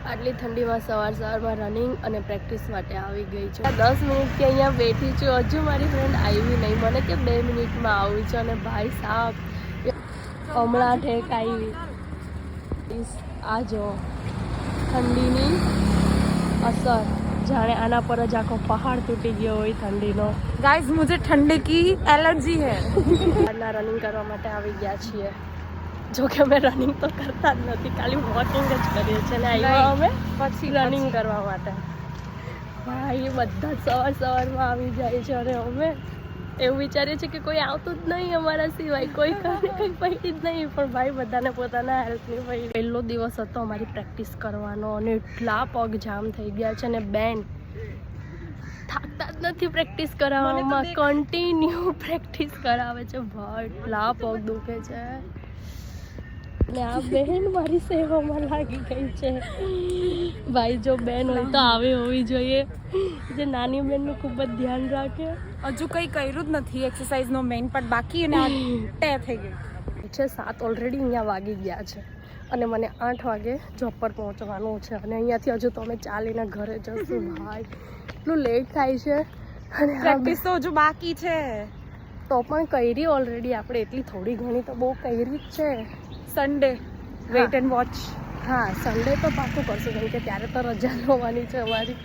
આટલી ઠંડીમાં સવારમાં રનિંગ અને પ્રેક્ટિસ માટે આવી ગઈ છું. 10 મિનિટથી અહીંયા બેઠી છું. હજુ મારી ફ્રેન્ડ આવી નહીં. મને કે 2 મિનિટમાં આવું છું. અને ભાઈ સાહેબ હમણાં ઠેક આવી. આ જો ઠંડીની અસર, જાણે આના પર જ આખો પહાડ તૂટી ગયો હોય ઠંડીનો. गाइस मुझे ठंडी की एलर्जी है. આજના રનિંગ કરવા માટે આવી ગયા છીએ. જો કે અમે રનિંગ તો કરતા જ નથી, ખાલી વોકિંગ જ કરીએ છીએ. અને આવ્યા અમે પછી રનિંગ કરવા માટે. ભાઈ બધા સવારમાં આવી જાય છે અને અમે એવું વિચારીએ છીએ કે કોઈ આવતું જ નહીં અમારા સિવાય, કોઈ કંઈ પડી જ નહીં. પણ ભાઈ બધાને પોતાના હેલ્થની પડી. પહેલો દિવસ હતો અમારી પ્રેક્ટિસ કરવાનો અને એટલા પગ જામ થઈ ગયા છે. અને બેન થાકતા જ નથી પ્રેક્ટિસ કરાવવામાં, કન્ટિન્યુ પ્રેક્ટિસ કરાવે છે. ભાઈ એટલા પગ દુખે છે. ને આ બેન મારી સેવામાં લાગી ગઈ છે. ભાઈ જો બેન હોય તો આવી હોવી જોઈએ, જે નાની બેનનું ખૂબ જ ધ્યાન રાખે. હજુ કંઈ કર્યું જ નથી એક્સરસાઇઝનો મેઇન પાર્ટ બાકી, અને આ થઈ ગઈ છે. 7 ઓલરેડી અહીંયા વાગી ગયા છે અને મને 8 વાગે જોબ પર પહોંચવાનું છે. અને અહીંયાથી હજુ તો અમે ચાલીને ઘરે જશું. ભાઈ એટલું લેટ થાય છે. અને પ્રેક્ટિસ તો હજુ બાકી છે. તો પણ કરી ઓલરેડી આપણે, એટલી થોડી ઘણી તો બહુ કરી જ છે. Sunday weight and watch. હા, સન્ડે તો પાકું કરશું, કેમ કે ત્યારે તો રજા હોવાની છે અમારી.